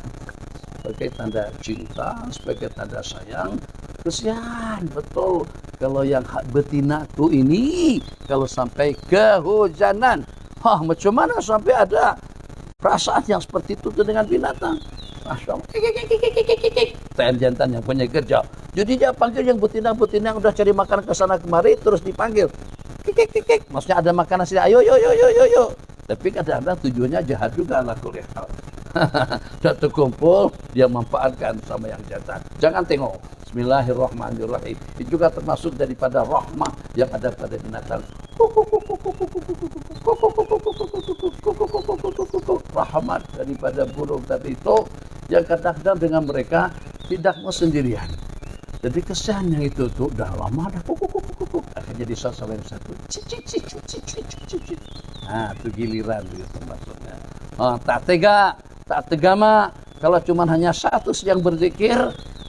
sebagai tanda cinta, sebagai tanda sayang. Kesian, betul. Kalau yang betina itu ini, kalau sampai kehujanan. Macam mana sampai ada perasaan yang seperti itu dengan binatang? Masya Allah. Ayam jantan yang punya kerja. Jadi dia panggil yang betina-betina yang udah cari makanan ke sana kemari, terus dipanggil. Kik. Maksudnya ada makanan sini, ayo. Tapi kadang-kadang tujuannya jahat juga lah kuliah. Satu kumpul, dia manfaatkan sama yang jantan. Jangan tengok. Bismillahirrahmanirrahim. Itu juga termasuk daripada rahmah yang ada pada binatang. Rahmat daripada burung tadi itu yang kadang-kadang dengan mereka tidak mau sendirian. Jadi kesiannya itu tuh udah lama dah akhirnya disasar yang satu. Nah, itu giliran gitu maksudnya. Tak tega mak kalau cuma hanya 100 yang berzikir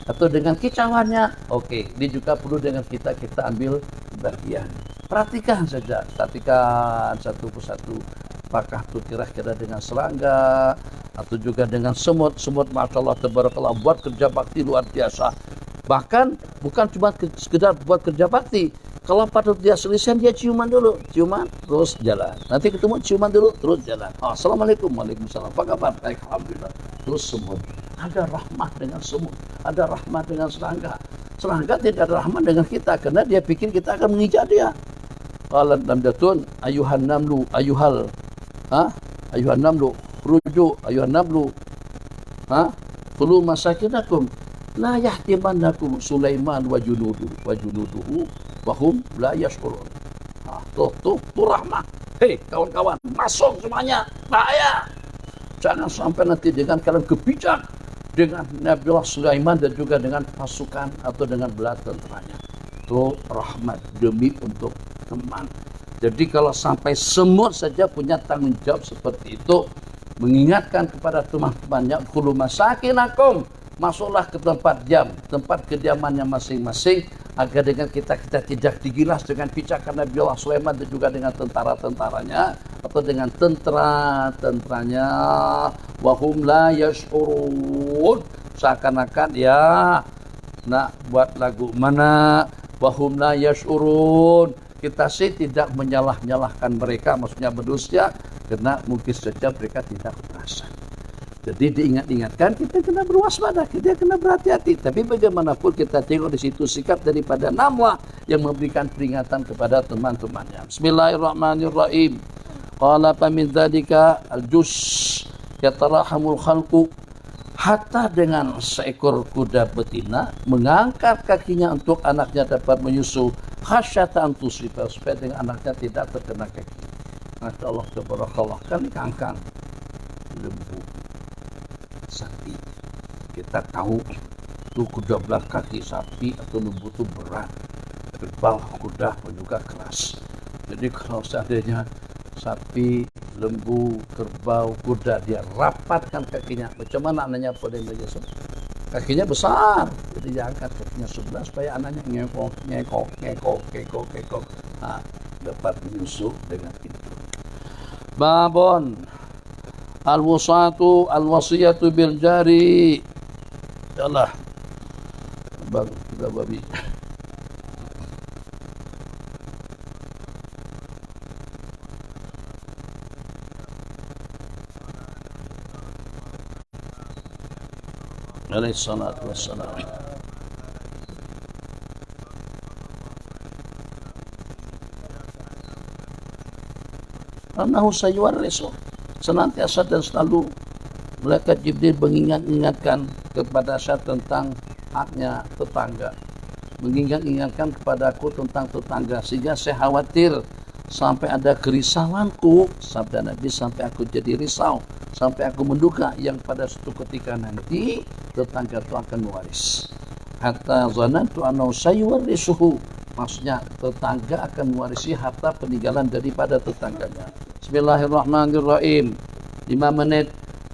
atau dengan kicauannya. Oke, ini juga perlu dengan kita ambil bagian. Perhatikan saja, perhatikan satu persatu. Apakah itu kira-kira dengan serangga atau juga dengan semut. Masya Allah tabarakallah buat kerja bakti luar biasa. Bahkan bukan cuma sekedar buat kerja bakti, Kalau patut dia selisihan, dia ciuman dulu. Ciuman, terus jalan. Nanti ketemu, ciuman dulu, terus jalan. Oh, Assalamualaikum, waalaikumsalam. Apa kabar? Baik, alhamdulillah. Terus semut. Ada rahmat dengan semut. Ada rahmat dengan serangga. Serangga tidak ada rahmat dengan kita, karena dia pikir kita akan menginjak dia. Qalat namdatun, ayuhan namlu, ayuhan namlu, rujuk, ayuhan namlu. Kulu masakinakum. La yahtimannakum Sulaiman wa junuduhu wahum la yashkurun. Tuh rahmah. Hei kawan-kawan, masuk semuanya, bahaya. Jangan sampai nanti dengan kalian kebijak dengan Nabiullah Sulaiman dan juga dengan pasukan atau dengan bala tenteranya. Itu rahmat demi untuk teman. Jadi kalau sampai semut saja punya tanggung jawab seperti itu, mengingatkan kepada teman-temannya, khulu masakinakum, masuklah ke tempat kediamannya masing-masing, agar dengan kita tidak digilas dengan pijakan Nabiullah Sulaiman dan juga dengan tentara-tentaranya atau dengan tentaranya, wahum la yash'urun, seakan-akan ya nak buat lagu mana, wahum la yash'urun, kita sih tidak menyalah-nyalahkan mereka, maksudnya manusia, karena mungkin saja mereka tidak merasa. Jadi diingat-ingatkan, kita kena berwaspada, kita kena berhati-hati. Tapi bagaimanapun kita tengok di situ sikap daripada Namlah yang memberikan peringatan kepada teman-temannya. Bismillahirrahmanirrahim. Qala famin dzalika al-jus yatarahamul khalqu, hatta dengan seekor kuda betina mengangkat kakinya untuk anaknya dapat menyusu, khasyata an tusiba, supaya dengan anaknya tidak terkena kaki. Masya Allah, tabarakallah, kan kangkang lembu, sapi. Kita tahu itu kuda belah kaki sapi atau lembu itu berat, kerbau kuda juga keras. Jadi kalau seandainya sapi, lembu, kerbau, kuda dia rapatkan kakinya, macam mana anaknya pada Indonesia? Kakinya besar, jadi dia angkat kakinya sebelah supaya anaknya ngekok. Dapat menyusu dengan itu. Babon al-wasiyatu bil jari. Yalah. Bang, kita babi. Alaihi salatu wassalam. Anahu sayuwarrisu, senantiasa dan selalu malaikat Jibril mengingatkan kepada saya tentang haknya tetangga, mengingatkan kepada aku tentang tetangga, sehingga saya khawatir sampai ada kerisauanku, sabda Nabi, sampai aku jadi risau, sampai aku menduga yang pada suatu ketika nanti tetangga itu akan mewaris. Hatta zanantu annahu sayuwarrisuhu, maksudnya tetangga akan mewarisi harta peninggalan daripada tetangganya. Bismillahirrahmanirrahim. 5 menit.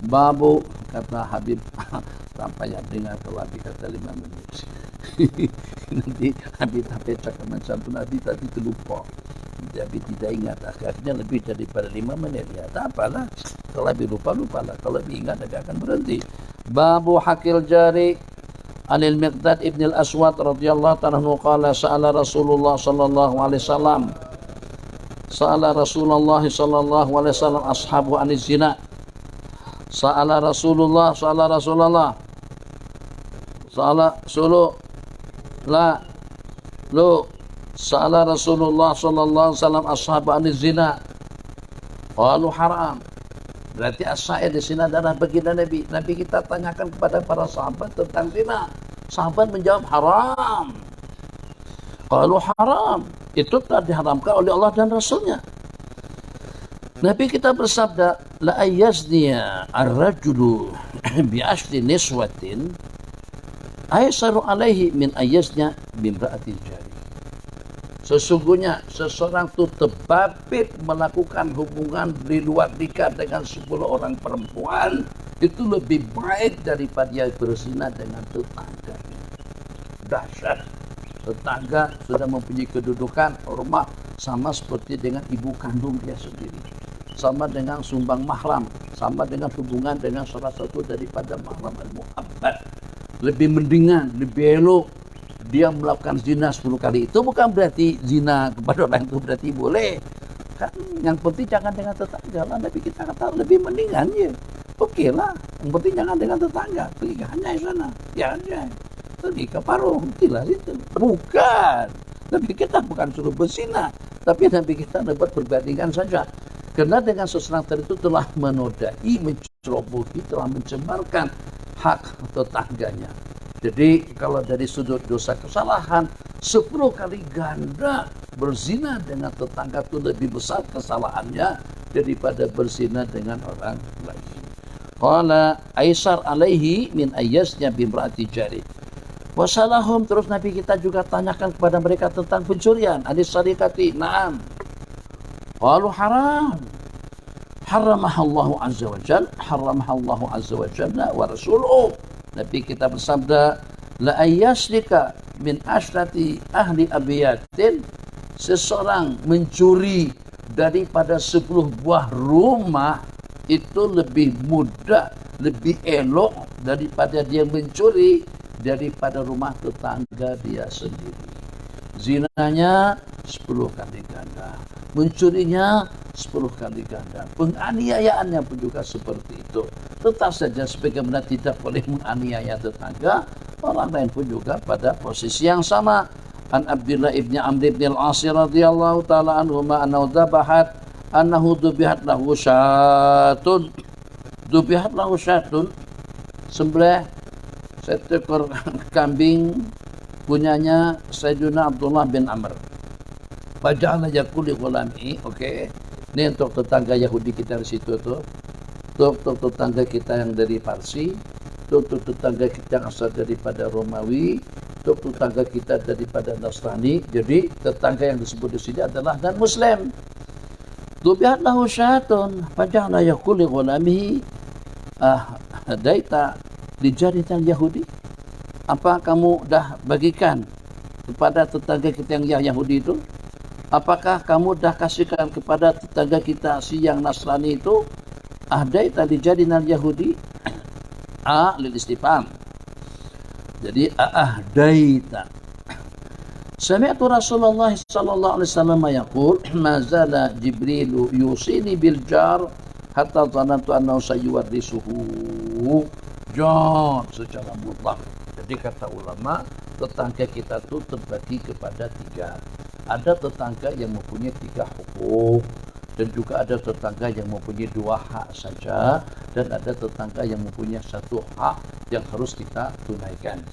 Babu, kata Habib. Sampai yang dengar kalau Habib kata 5 menit. Nanti Habib cakapan satu Nabi tadi terlupa. Habib tidak ingat. Akhirnya lebih daripada 5 menit. Ya tak apalah. Kalau Habib lupa-lupalah. Kalau Habib ingat, Habib akan berhenti. Babu hakil jari. Anil Miqdad ibn al-Aswad radhiyallahu ta'ala anhu qala sa'ala Rasulullah sallallahu alaihi wasallam ashabu aniz zina. Sa'ala Rasulullah sa'ala Rasulullah sallallahu alaihi wasallam ashabu aniz zina. Qalu haram. Berarti as-sa'id di sini adalah baginda Nabi. Nabi kita tanyakan kepada para sahabat tentang zina. Sahabat menjawab haram. Kalau haram, itu telah diharamkan oleh Allah dan Rasulnya. Nabi kita bersabda, la ayazniya ar-rajulu bi ashli niswatin aysaru alaihi min ayaznya bimra'atil jari. Sesungguhnya seseorang itu terbabit melakukan hubungan di luar nikah dengan 10 orang perempuan, itu lebih baik daripada dia berzina dengan tetangganya. Dahsyat. Tetangga sudah mempunyai kedudukan hormat sama seperti dengan ibu kandung dia sendiri, sama dengan sumbang mahram, sama dengan hubungan dengan salah satu daripada mahram al-muhabbad. Lebih mendingan, lebih elok dia melakukan zina 10 kali, itu bukan berarti zina kepada orang itu berarti boleh. Kan yang penting jangan dengan tetangga lah. Nabi kita kata lebih mendingan ya. Oke lah, yang penting jangan dengan tetangga. Pergi ke Hanjai sana, ya Hanjai. Pergi ke Parung, gila itu. Bukan. Nabi kita bukan suruh berzina, tapi Nabi kita dapat perbandingan saja. Karena dengan seseorang tadi itu telah menodai, mencerobohi, telah mencemarkan hak tetangganya. Jadi kalau dari sudut dosa kesalahan 10 kali ganda berzina dengan tetangga itu lebih besar kesalahannya daripada berzina dengan orang lain. Qala Aisar alaihi min ayyasnya bimraati jari. Wasalahum, terus Nabi kita juga tanyakan kepada mereka tentang pencurian. Anis sarikati, na'am. Qalu haram. Haramahallahu azza wa jalla, haramahallahu azza wa jalla wa rasuluhu. Nabi kita bersabda, la ayyaslika min ashrati ahli abiyatin, seseorang mencuri daripada 10 buah rumah itu lebih mudah, lebih elok daripada dia mencuri daripada rumah tetangga dia sendiri. Zinanya 10 kali ganda, mencurinya 10 kali ganda, penganiayaannya pun juga seperti itu. Tetap saja sebagaimana tidak boleh menganiaya tetangga, orang lain pun juga pada posisi yang sama. An Abdullah ibn Amr ibn al-As radhiyallahu taala anhuma annahu dhabahat annahu dhubihat lahu syatun. Dhubihat lahu syatun, sembelih seekor kambing punyanya Sayyidina Abdullah bin Amr. Faja'ala yaqulu ghulami, oke. Ini untuk tetangga Yahudi kita di situ tuh. Untuk tetangga kita yang dari Parsi, untuk tetangga kita yang asal daripada Romawi, untuk tetangga kita daripada Nasrani. Jadi tetangga yang disebut di sini adalah non Muslim. Dhubihat lahu syatun, faja'ala yaqulu ghulamihi hadaita lijaritan Yahudi. Apa kamu dah bagikan kepada tetangga kita yang Yahudi itu? Apakah kamu dah kasihkan kepada tetangga kita si yang Nasrani itu? Ahdaita lijaritan Yahudi? Lil istifham. Jadi ahdaita. Sami'tu Rasulullah sallallahu alaihi wasallam yaqul ma zala Jibril yusini bil jar hatta dhanantu annahu sayuwarrisuhu. Jar secara mutlak. Jadi kata ulama, tetangga kita itu terbagi kepada 3. Ada tetangga yang mempunyai 3 hukuk, dan juga ada tetangga yang mempunyai 2 hak saja, dan ada tetangga yang mempunyai 1 hak yang harus kita tunaikan.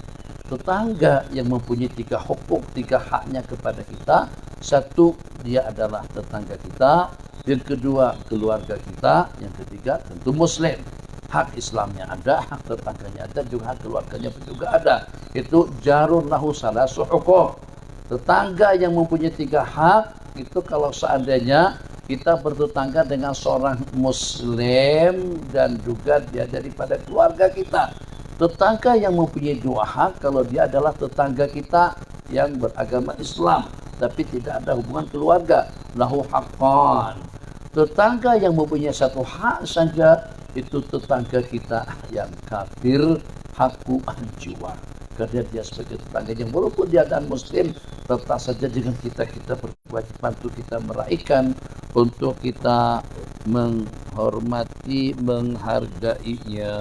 Tetangga yang mempunyai 3 hukuk, 3 haknya kepada kita, 1 dia adalah tetangga kita, yang kedua keluarga kita, yang ketiga tentu Muslim. Hak Islamnya ada, hak tetangganya ada, juga hak keluarganya juga ada. Itu jarun lahu salasu huquq. Tetangga yang mempunyai 3 hak itu kalau seandainya kita bertetangga dengan seorang Muslim dan juga dia daripada keluarga kita. Tetangga yang mempunyai 2 hak kalau dia adalah tetangga kita yang beragama Islam tapi tidak ada hubungan keluarga, lahu haqqan. Tetangga yang mempunyai 1 hak saja itu tetangga kita yang kafir, hakku jiwa. Karena dia sebagai tetangganya, walaupun dia dan Muslim, tetap saja dengan kita berkewajiban untuk kita meraihkan, untuk kita menghormati, menghargainya.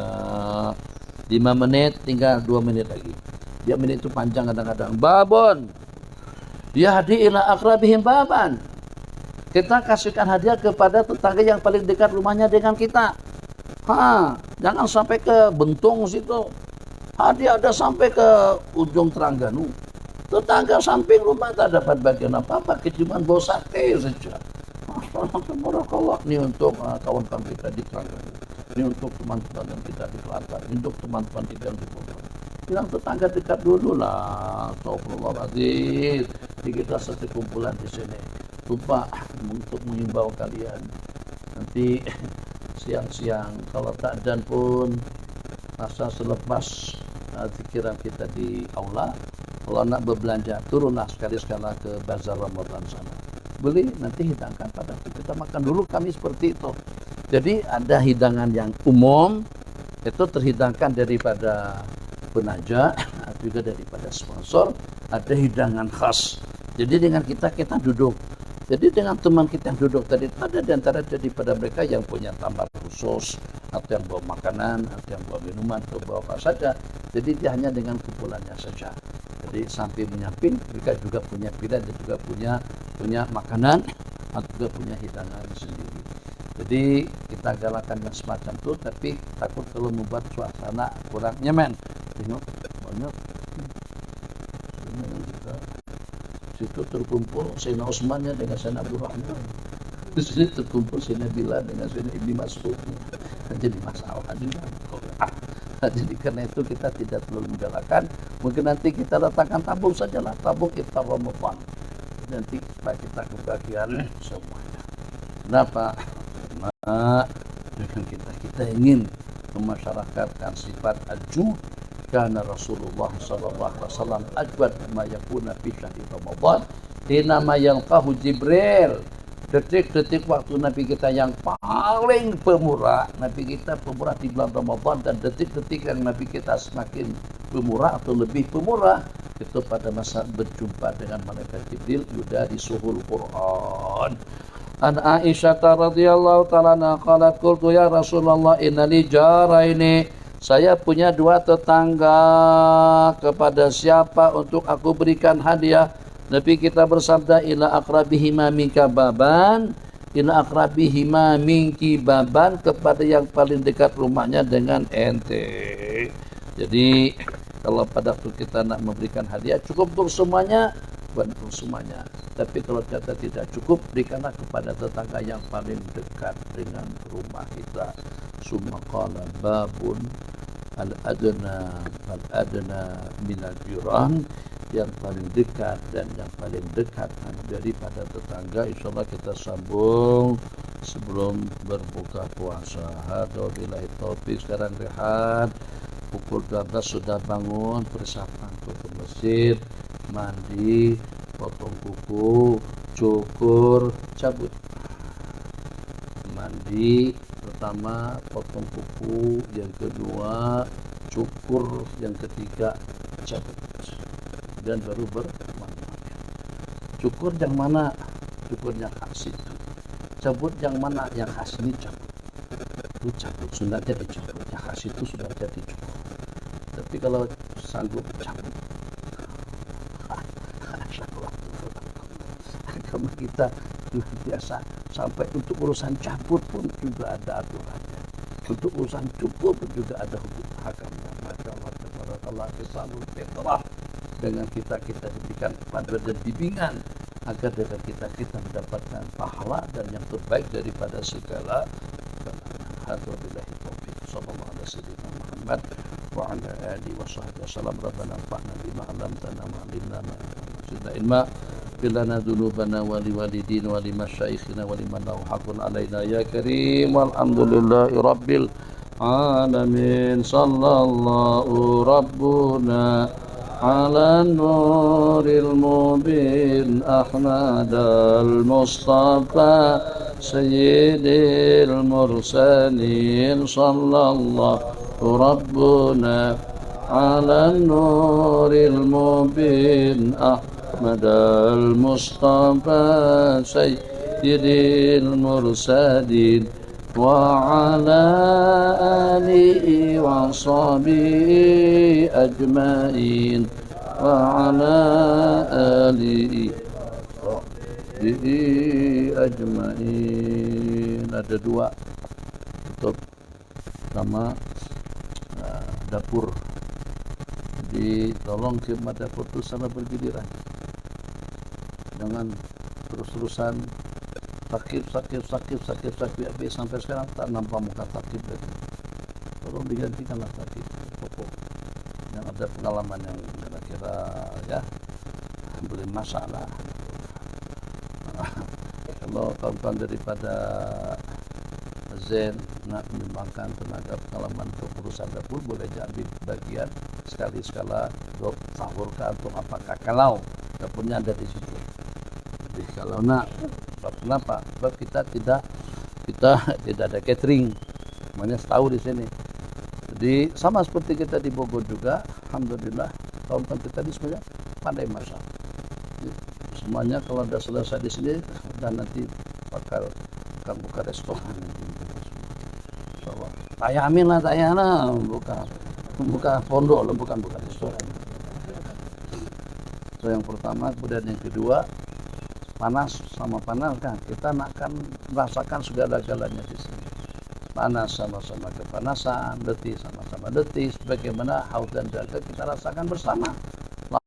5 menit, tinggal 2 menit lagi. 2 menit itu panjang kadang-kadang. Babon, yahdi ila akrabihim baban. Kita kasihkan hadiah kepada tetangga yang paling dekat rumahnya dengan kita. Jangan sampai ke Bentong situ. Hadiah ada sampai ke ujung Terengganu. Tetangga samping rumah tak dapat bagian apa-apa, cuma bau sate saja. Barakallah. Ini untuk kawan-kawan kita di Terengganu. Ini untuk teman-teman kita di Kelantan. Ini untuk teman-teman kita yang di Bogor. Bilang tetangga dekat dulu lah. Astagfirullahaladzim. Jadi kita satu kumpulan di sini. Lupa untuk mengimbau kalian. Nanti siang-siang kalau tak dan pun masa selepas pikiran kita di aula, kalau nak berbelanja turunlah sekali-sekala ke bazar Ramadan sana, beli nanti hidangkan pada kita makan dulu. Kami seperti itu. Jadi ada hidangan yang umum itu terhidangkan daripada penaja juga daripada sponsor. ada hidangan khas. Jadi dengan kita duduk. Jadi dengan teman kita yang duduk tadi, ada di antara daripada mereka yang punya tambal khusus, atau yang bawa makanan, atau yang bawa minuman, atau bawa apa saja. Jadi dia hanya dengan kumpulannya saja. Jadi sampai menyamping, mereka juga punya pilihan, dia juga punya makanan, atau juga punya hidangan sendiri. Jadi kita galakkan yang semacam itu, tapi takut kalau membuat suasana kurang nyaman. Tengok banyak. Situ terkumpul Sayyidina Utsman dengan Sayyidina Abdul Rahman. Di sini terkumpul Sayyidina Bilal dengan Sayyidina Ibnu Mas'ud. Jadi masalah juga. Jadi karena itu kita tidak perlu menggalakkan. Mungkin nanti kita datangkan tabung sajalah, tabung iftar Ramadan. Nanti kita kebagian semuanya. Kenapa? Karena dengan kita ingin memasyarakatkan sifat ajud. Karena Rasulullah sallallahu alaihi wasallam ajwad ma yakuna fi syahr Ramadan hina ma yalqahu Jibril. Detik-detik waktu Nabi kita yang paling pemurah, Nabi kita pemurah di bulan Ramadan, dan detik-detik yang Nabi kita semakin pemurah atau lebih pemurah itu pada masa berjumpa dengan malaikat Jibril yudari suhul Quran. An Aisyah radhiyallahu ta'ala anha qalat qultu ya Rasulullah innali jaraini, saya punya dua tetangga, kepada siapa untuk aku berikan hadiah? Nabi kita bersabda, ila aqrabihima minka baban, ila aqrabihima minki baban, kepada yang paling dekat rumahnya dengan ente. Jadi kalau pada waktu kita nak memberikan hadiah, cukup untuk semuanya, bukan untuk semuanya. Tapi kalau kita tidak cukup, berikanlah kepada tetangga yang paling dekat dengan rumah kita. Summa qala babun al-adna minal jiran, yang paling dekat dan yang paling dekat daripada tetangga. InsyaAllah kita sambung sebelum berbuka puasa. Wabillahi taufik. Sekarang rehat, pukul 12 sudah bangun, persiapan untuk ke masjid, mandi, potong kuku, cukur, cabut. Mandi pertama, potong kuku, yang kedua cukur, yang ketiga cabut, dan baru bermandi. Cukur yang mana? Cukur yang khas itu. Cabut yang mana? Yang khas ini cabut. Itu cabut, sunatnya dicabut. Yang khas itu sudah jadi cukur. Tapi kalau sanggup cabut, agama kita luar biasa. Sampai untuk urusan cabut pun juga ada aturannya. Untuk urusan cukur pun juga ada hukum hakamnya. Maka Allah Islamul Fitrah, dengan kita diberikan panduan dan bimbingan agar dengan kita mendapatkan pahala dan yang terbaik daripada segala. Alhamdulillah. Sallallahu alaihi wasallam Muhammad wa ala alihi wa sahbihi wasallam. Rabbana anfa'na bima 'allamtana wa 'allimna ma yanfa'una ilma. Lana dzunubana wa liwalidina wa limasyaikhina wa liman lahu haqqun alaina ya karim. Walhamdulillahi rabbil alamin. Sallallahu rabbuna ala nuril mubin Ahmadal Mustafa sayyidil mursalin. Sallallahu rabbuna ala nuril mubin Ahmad al-Mustafa sayyidil mursalin wa ala alihi wa sahbihi ajma'in wa ala alihi wa sahbihi ajma'in. Ada dua tutup sama dapur. Jadi tolong khidmat dapur itu sana bergiliran. Jangan terus-terusan sakit habis sampai sekarang tak nampak muka sakit lagi. Tolong digantikanlah sakit pokok yang ada pengalaman yang kira-kira ya boleh masalah. Kalau kawan-kawan daripada Zen nak menyumbangkan tenaga pengalaman untuk urusan dapur, boleh jadi bagian sekali-sekala untuk sahurkan atau apakah kalau dapurnya ada di situ. Jadi kalau nak, kenapa? Sebab kita tidak ada catering, namanya tahu di sini. Jadi sama seperti kita di Bogor juga, alhamdulillah kawan-kawan kita di semuanya pandai masak. Semuanya kalau udah selesai di sini dan nanti bakal buka restoran. Insyaallah. Tayamin lah tayana buka pondok lah, bukan buka restoran. So yang pertama, kemudian yang kedua, panas sama panas kan kita akan merasakan segala-galanya di sini. Panas sama-sama kepanasan, letih sama-sama letih, bagaimana haus dan dahaga kita rasakan bersama.